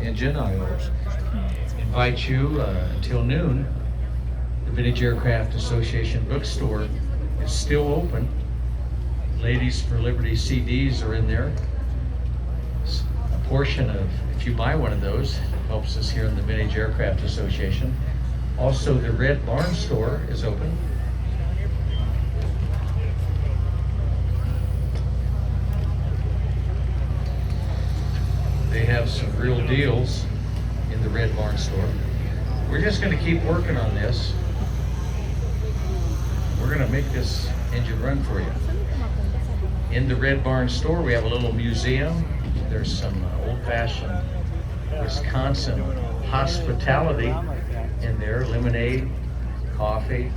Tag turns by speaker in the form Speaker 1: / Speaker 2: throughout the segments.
Speaker 1: engine. I invite you until noon. The Vintage Aircraft Association bookstore is still open. Ladies for Liberty CDs are in there. A portion of, if you buy one of those, helps us here in the Vintage Aircraft Association. Also, the Red Barn store is open. They have some real deals in the Red Barn store. We're just going to keep working on this. We're going to make this engine run for you. In the Red Barn store, we have a little museum. There's some old-fashioned Wisconsin hospitality in there, lemonade, coffee,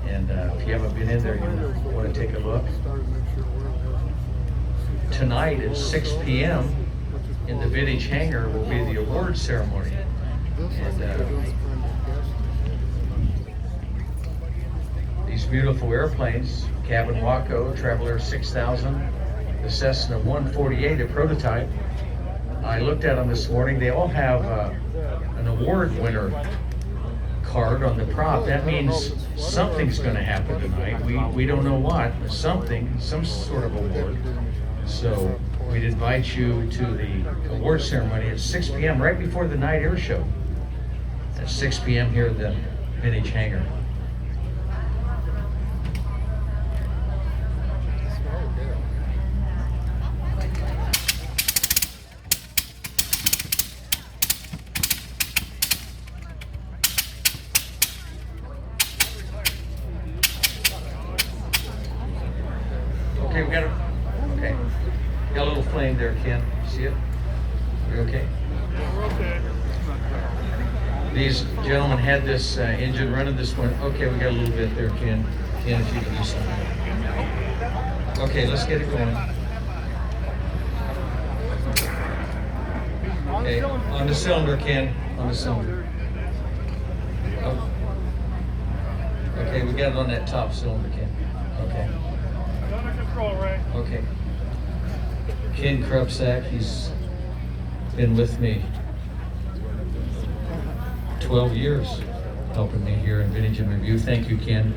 Speaker 1: and if you haven't been in there, you want to take a look. Tonight at 6 p.m. in the Vintage Hangar will be the award ceremony. And these beautiful airplanes, Cabin Waco, Traveler 6000, the Cessna 148, a prototype. I looked at them this morning. They all have an award winner card on the prop. That means something's going to happen tonight. We don't know what, but something, some sort of award. So we'd invite you to the award ceremony at 6 p.m. right before the night air show. At 6 p.m. here at the Vintage Hangar. Okay, we got it. Okay. Got a little flame there, Ken. See it? We okay?
Speaker 2: Yeah, we're okay.
Speaker 1: These gentlemen had this engine running this one. Okay, we got a little bit there, Ken. Ken, if you can do something. Okay, let's get it going. Okay, on the cylinder, Ken. On the cylinder. Oh. Okay, we got it on that top cylinder, Ken. Okay.
Speaker 2: Under control, Ray.
Speaker 1: Okay. Ken Krupsack, he's been with me 12 years, helping me here in Vintage and Review. Thank you, Ken.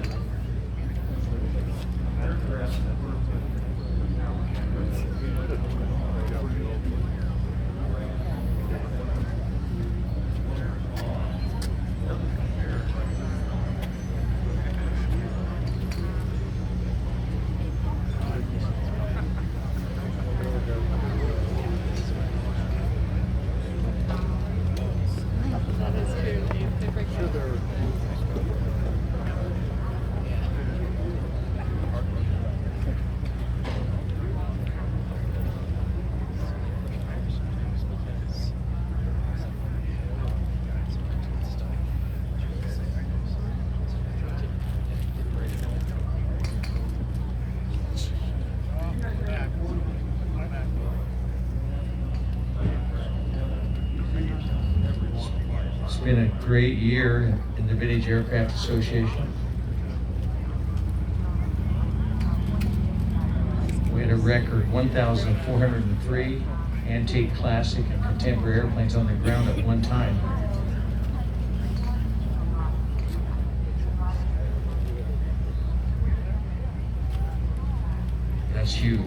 Speaker 1: It's been a great year in the Vintage Aircraft Association. We had a record 1,403 antique, classic, and contemporary airplanes on the ground at one time. That's huge.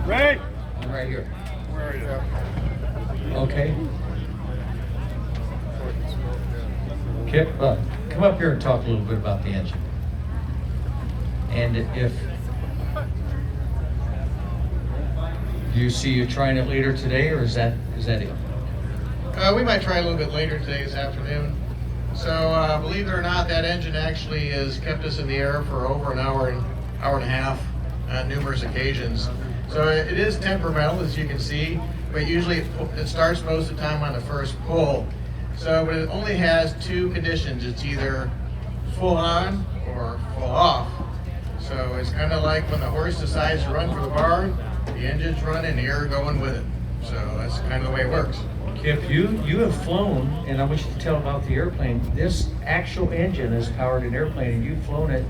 Speaker 2: Ray!
Speaker 1: I'm right here.
Speaker 2: Where are you?
Speaker 1: Okay. Kip, come up here and talk a little bit about the engine. And if you see you trying it later today, or is that it?
Speaker 3: We might try a little bit later today, this afternoon. So believe it or not, that engine actually has kept us in the air for over an hour and a half on numerous occasions. So it is temperamental, as you can see, but usually it starts most of the time on the first pull. So but it only has two conditions. It's either full on off. So it's kind of like when the horse decides to run for the barn, the engine's running, the air going with it. So that's kind of the way it works.
Speaker 1: Kip, you have flown, and I want you to tell about the airplane. This actual engine has powered an airplane, and you've flown it.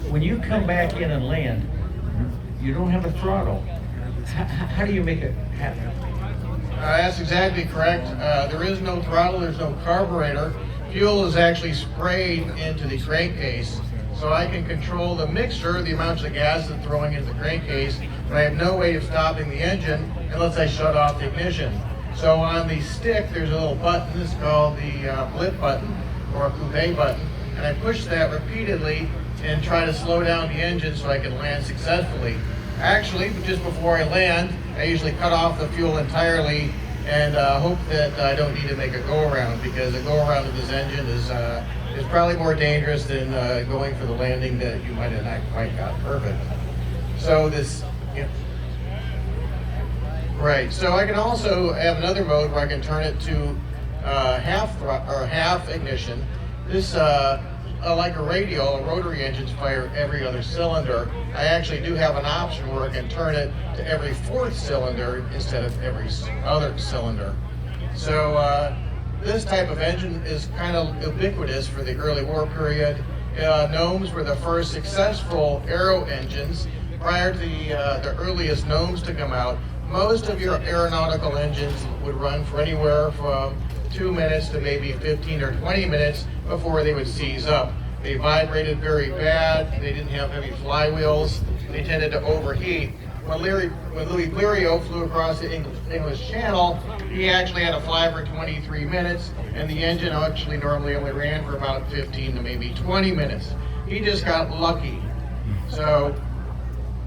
Speaker 1: When you come back in and land, you don't have a throttle. How do you make it happen?
Speaker 3: That's exactly correct. There is no throttle, there's no carburetor. Fuel is actually sprayed into the crankcase. So I can control the mixture, the amounts of gas that's throwing into the crankcase, but I have no way of stopping the engine unless I shut off the ignition. So on the stick, there's a little button, it's called the blip button, or a coupe button, and I push that repeatedly and try to slow down the engine so I can land successfully. Actually, just before I land, I usually cut off the fuel entirely and hope that I don't need to make a go-around, because a go-around of this engine is probably more dangerous than going for the landing that you might have not quite got perfect. So this, right. So I can also have another mode where I can turn it to half ignition. This, like a radial, a rotary engines fire every other cylinder. I actually do have an option where I can turn it to every fourth cylinder instead of every other cylinder. So this type of engine is kind of ubiquitous for the early war period. Gnomes were the first successful aero engines. Prior to the earliest Gnomes to come out, most of your aeronautical engines would run for anywhere from 2 minutes to maybe 15 or 20 minutes before they would seize up. They vibrated very bad, they didn't have heavy flywheels, they tended to overheat. When Louis Blériot flew across the English Channel, he actually had to fly for 23 minutes, and the engine actually normally only ran for about 15 to maybe 20 minutes. He just got lucky. So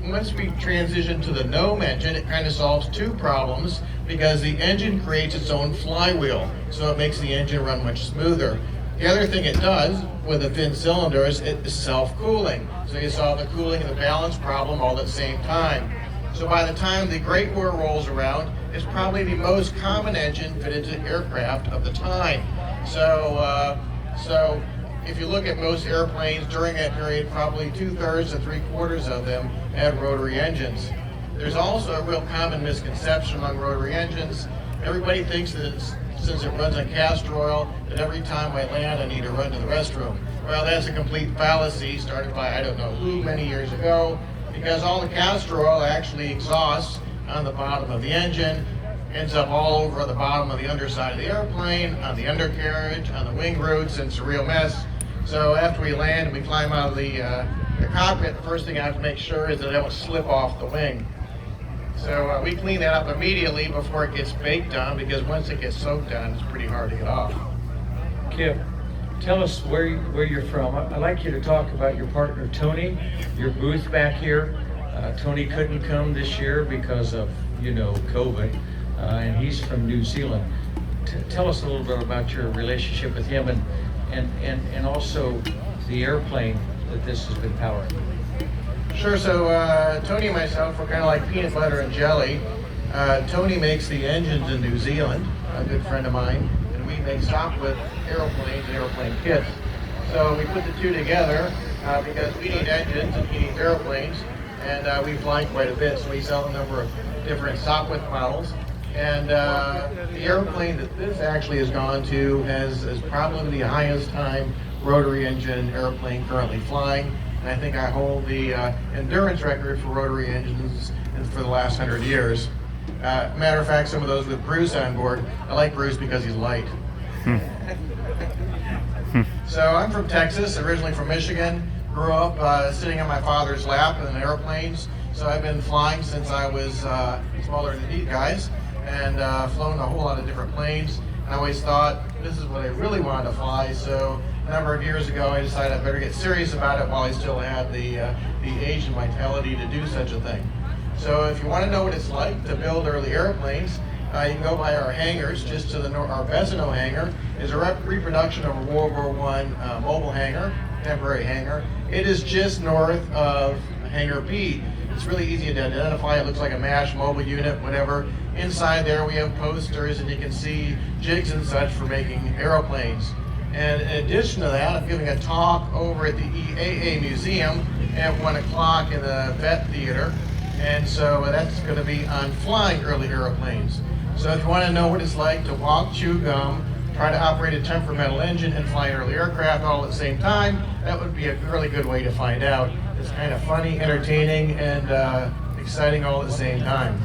Speaker 3: once we transition to the Gnome engine, it kind of solves two problems, because the engine creates its own flywheel, so it makes the engine run much smoother. The other thing it does with the thin cylinders, it is self-cooling. So you solve the cooling and the balance problem all at the same time. So by the time the Great War rolls around, it's probably the most common engine fitted to aircraft of the time. So if you look at most airplanes during that period, probably 2/3 to 3/4 of them had rotary engines. There's also a real common misconception among rotary engines. Everybody thinks that since it runs on castor oil, that every time I land I need to run to the restroom. Well, that's a complete fallacy started by I don't know who many years ago, because all the castor oil actually exhausts on the bottom of the engine, ends up all over the bottom of the underside of the airplane, on the undercarriage, on the wing roots, and it's a real mess. So after we land and we climb out of the cockpit, the first thing I have to make sure is that I don't slip off the wing. So we clean that up immediately before it gets baked on, because once it gets soaked on, it's pretty hard to get off.
Speaker 1: Kip, tell us where you're from. I'd like you to talk about your partner, Tony, your booth back here. Tony couldn't come this year because of, COVID, and he's from New Zealand. Tell us a little bit about your relationship with him and also the airplane that this has been powering.
Speaker 3: Sure, so Tony and myself are kind of like peanut butter and jelly. Tony makes the engines in New Zealand, a good friend of mine, and we make stock with airplanes and airplane kits. So we put the two together because we need engines and he needs airplanes, and we fly quite a bit, so we sell a number of different Sopwith models. And the airplane that this actually has gone to is probably the highest time rotary engine airplane currently flying. And I think I hold the endurance record for rotary engines for the last 100 years. Matter of fact, some of those with Bruce on board. I like Bruce because he's light. So I'm from Texas, originally from Michigan. Grew up sitting on my father's lap in airplanes. So I've been flying since I was smaller than these guys, and flown a whole lot of different planes. And I always thought this is what I really wanted to fly. So a number of years ago, I decided I better get serious about it while I still had the age and vitality to do such a thing. So if you want to know what it's like to build early airplanes, you can go by our hangars. Just to the north, our Besino hangar is a reproduction of a World War I mobile hangar, temporary hangar. It is just north of Hangar B. It's really easy to identify. It looks like a MASH mobile unit, whatever. Inside there we have posters, and you can see jigs and such for making aeroplanes. And in addition to that, I'm giving a talk over at the EAA Museum at 1 o'clock in the Vet Theater. And so that's going to be on flying early airplanes. So if you want to know what it's like to walk, chew gum, try to operate a temperamental engine and fly an early aircraft all at the same time, that would be a really good way to find out. It's kind of funny, entertaining, and exciting all at the same time.